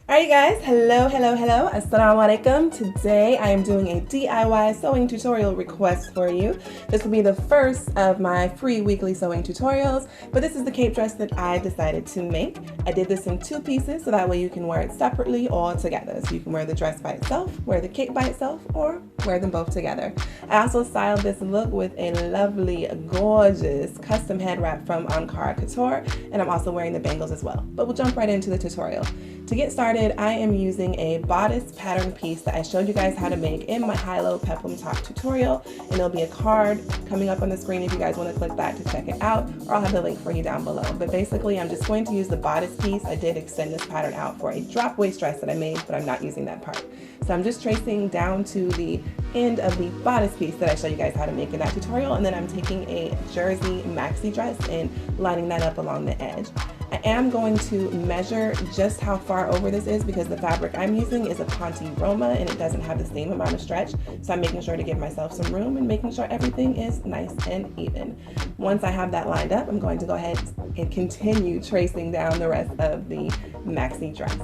Alright guys, hello, assalamu alaikum. Today I am doing a DIY sewing tutorial request for you. This will be the first of my free weekly sewing tutorials, but this is the cape dress that I decided to make. I did this in two pieces so that way you can wear it separately or together. So you can wear the dress by itself, wear the cape by itself, or wear them both together. I also styled this look with a lovely, gorgeous custom head wrap from Ankara Couture, and I'm also wearing the bangles as well. But we'll jump right into the tutorial. To get started, I am using a bodice pattern piece that I showed you guys how to make in my high-low peplum top tutorial, and there'll be a card coming up on the screen if you guys want to click that to check it out, or I'll have the link for you down below. But basically, I'm just going to use the bodice piece. I did extend this pattern out for a drop waist dress that I made, but I'm not using that part. So I'm just tracing down to the end of the bodice piece that I showed you guys how to make in that tutorial, and then I'm taking a jersey maxi dress and lining that up along the edge. I am going to measure just how far over this is because the fabric I'm using is a PONTE ROMA and it doesn't have the same amount of stretch. So I'm making sure to give myself some room and making sure everything is nice and even. Once I have that lined up, I'm going to go ahead and continue tracing down the rest of the maxi dress.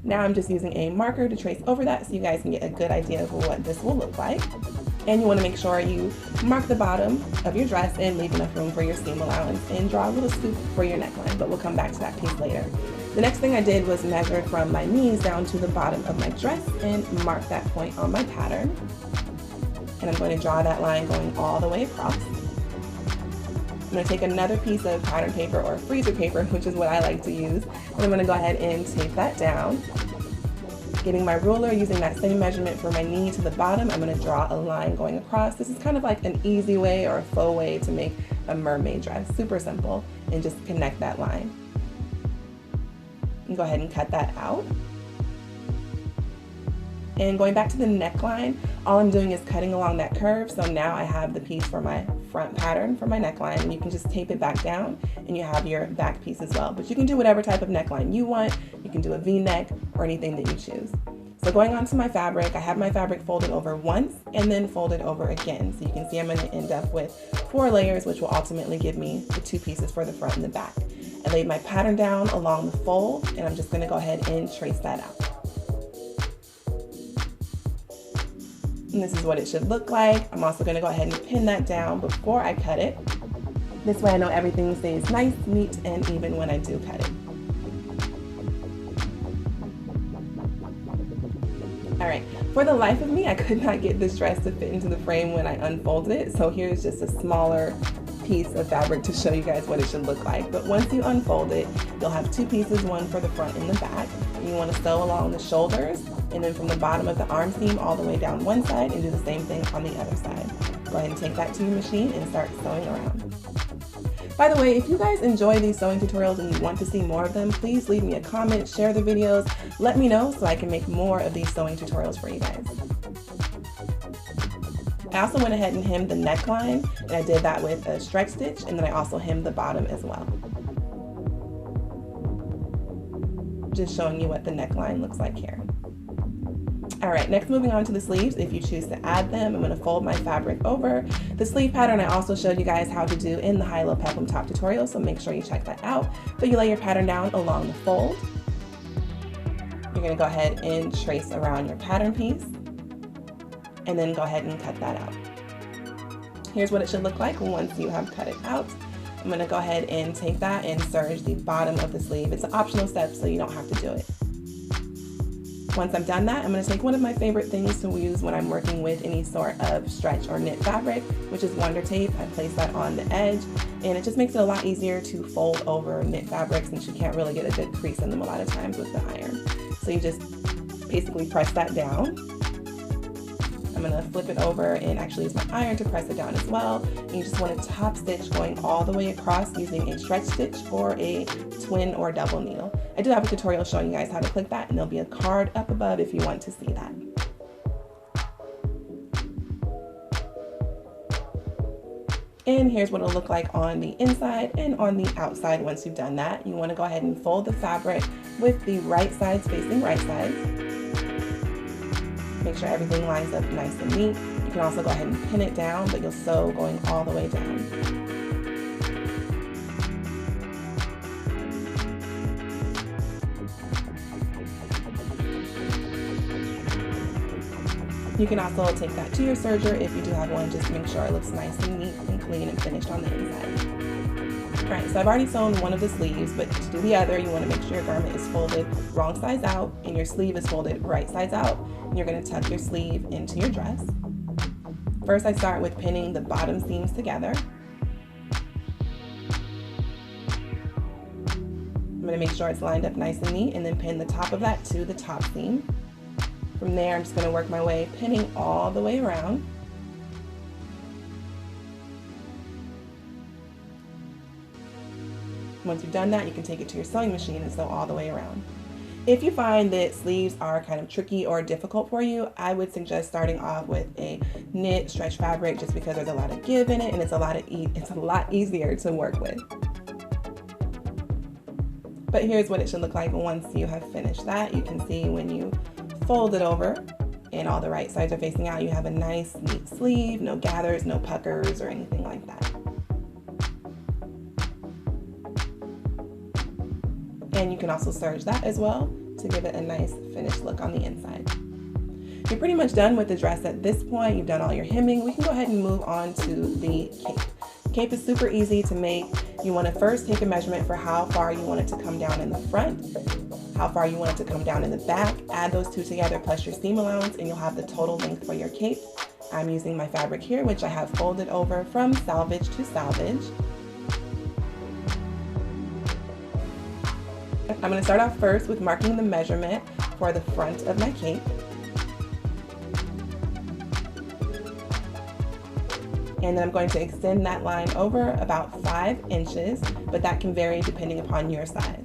Now I'm just using a marker to trace over that so you guys can get a good idea of what this will look like. And you want to make sure you mark the bottom of your dress and leave enough room for your seam allowance and draw a little scoop for your neckline, but we'll come back to that piece later. The next thing I did was measure from my knees down to the bottom of my dress and mark that point on my pattern. And I'm going to draw that line going all the way across. I'm going to take another piece of pattern paper or freezer paper, which is what I like to use, and I'm going to go ahead and tape that down. Getting my ruler, using that same measurement for my knee to the bottom, I'm going to draw a line going across. This is kind of like an easy way or a faux way to make a mermaid dress. Super simple, and just connect that line. And go ahead and cut that out. And going back to the neckline, all I'm doing is cutting along that curve. So now I have the piece for my front pattern for my neckline, and you can just tape it back down and you have your back piece as well. But you can do whatever type of neckline you want. You can do a V-neck or anything that you choose. So going on to my fabric, I have my fabric folded over once and then folded over again. So you can see I'm going to end up with 4 layers, which will ultimately give me the 2 pieces for the front and the back. I laid my pattern down along the fold, and I'm just going to go ahead and trace that out. And this is what it should look like. I'm also going to go ahead and pin that down before I cut it. This way I know everything stays nice, neat, and even when I do cut it. Alright, for the life of me, I could not get this dress to fit into the frame when I unfolded it, so here's just a smaller piece of fabric to show you guys what it should look like. But once you unfold it, you'll have 2 pieces, one for the front and the back. And you want to sew along the shoulders, and then from the bottom of the arm seam all the way down one side, and do the same thing on the other side. Go ahead and take that to your machine and start sewing around. By the way, if you guys enjoy these sewing tutorials and you want to see more of them, please leave me a comment, share the videos, let me know so I can make more of these sewing tutorials for you guys. I also went ahead and hemmed the neckline, and I did that with a stretch stitch, and then I also hemmed the bottom as well. Just showing you what the neckline looks like here. Alright, next moving on to the sleeves. If you choose to add them, I'm going to fold my fabric over. The sleeve pattern I also showed you guys how to do in the high-low peplum top tutorial, so make sure you check that out. But you lay your pattern down along the fold. You're going to go ahead and trace around your pattern piece, and then go ahead and cut that out. Here's what it should look like once you have cut it out. I'm going to go ahead and take that and serge the bottom of the sleeve. It's an optional step, so you don't have to do it. Once I've done that, I'm going to take one of my favorite things to use when I'm working with any sort of stretch or knit fabric, which is Wonder Tape. I place that on the edge, and it just makes it a lot easier to fold over knit fabrics since you can't really get a good crease in them a lot of times with the iron. So you just basically press that down. I'm going to flip it over and actually use my iron to press it down as well. And you just want to top stitch going all the way across using a stretch stitch or a twin or double needle. I do have a tutorial showing you guys how to click that, and there'll be a card up above if you want to see that. And here's what it'll look like on the inside and on the outside once you've done that. You want to go ahead and fold the fabric with the right sides facing right sides. Make sure everything lines up nice and neat. You can also go ahead and pin it down, but you'll sew going all the way down. You can also take that to your serger if you do have one, just to make sure it looks nice and neat and clean and finished on the inside. Alright, so I've already sewn one of the sleeves, but to do the other, you want to make sure your garment is folded wrong sides out and your sleeve is folded right sides out. And you're going to tuck your sleeve into your dress. First, I start with pinning the bottom seams together. I'm going to make sure it's lined up nice and neat and then pin the top of that to the top seam. From there, I'm just going to work my way, pinning all the way around. Once you've done that, you can take it to your sewing machine and sew all the way around. If you find that sleeves are kind of tricky or difficult for you, I would suggest starting off with a knit stretch fabric, just because there's a lot of give in it and it's a lot easier to work with. But here's what it should look like once you have finished that. You can see when you fold it over and all the right sides are facing out, you have a nice neat sleeve, no gathers, no puckers or anything like that. And you can also serge that as well to give it a nice finished look on the inside. You're pretty much done with the dress at this point. You've done all your hemming. We can go ahead and move on to the cape. Cape is super easy to make. You want to first take a measurement for how far you want it to come down in the front, how far you want it to come down in the back. Add those two together plus your seam allowance and you'll have the total length for your cape. I'm using my fabric here, which I have folded over from salvage to salvage. I'm going to start off first with marking the measurement for the front of my cape. And then I'm going to extend that line over about 5 inches, but that can vary depending upon your size.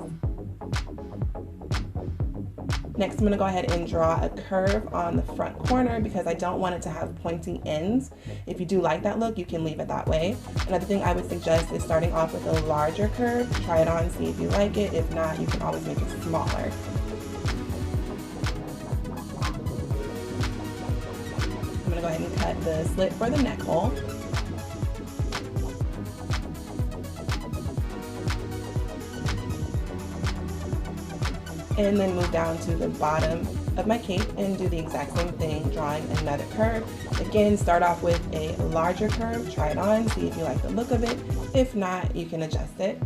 Next, I'm going to go ahead and draw a curve on the front corner because I don't want it to have pointy ends. If you do like that look, you can leave it that way. Another thing I would suggest is starting off with a larger curve. Try it on, see if you like it. If not, you can always make it smaller. I'm going to go ahead and cut the slit for the neck hole. And then move down to the bottom of my cape and do the exact same thing, drawing another curve. Again, start off with a larger curve, try it on, see if you like the look of it. If not, you can adjust it.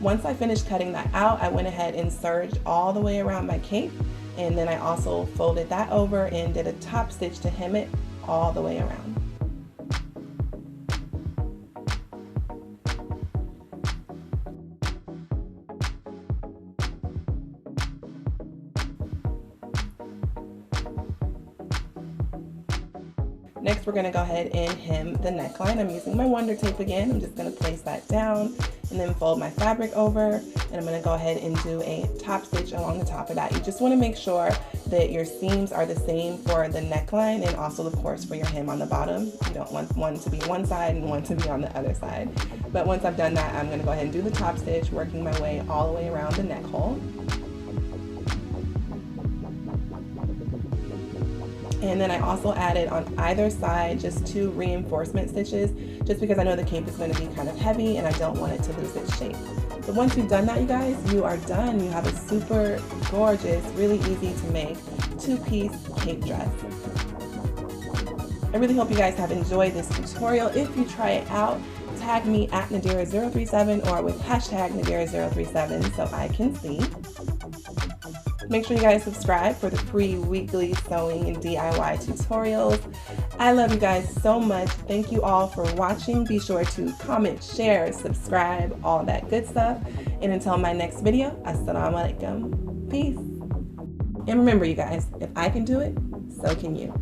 Once I finished cutting that out, I went ahead and serged all the way around my cape, and then I also folded that over and did a top stitch to hem it all the way around. Next, we're going to go ahead and hem the neckline. I'm using my Wonder Tape again. I'm just going to place that down and then fold my fabric over. And I'm going to go ahead and do a top stitch along the top of that. You just want to make sure that your seams are the same for the neckline and also, of course, for your hem on the bottom. You don't want one to be one side and one to be on the other side. But once I've done that, I'm going to go ahead and do the top stitch, working my way all the way around the neck hole. And then I also added on either side just 2 reinforcement stitches, just because I know the cape is going to be kind of heavy and I don't want it to lose its shape. So once you've done that, you guys, you are done. You have a super gorgeous, really easy to make 2-piece cape dress. I really hope you guys have enjoyed this tutorial. If you try it out, tag me at Nadira037 or with hashtag Nadira037 so I can see. Make sure you guys subscribe for the free weekly sewing and DIY tutorials. I love you guys so much. Thank you all for watching. Be sure to comment, share, subscribe, all that good stuff. And until my next video, assalamu alaikum. Peace. And remember, you guys, if I can do it, so can you.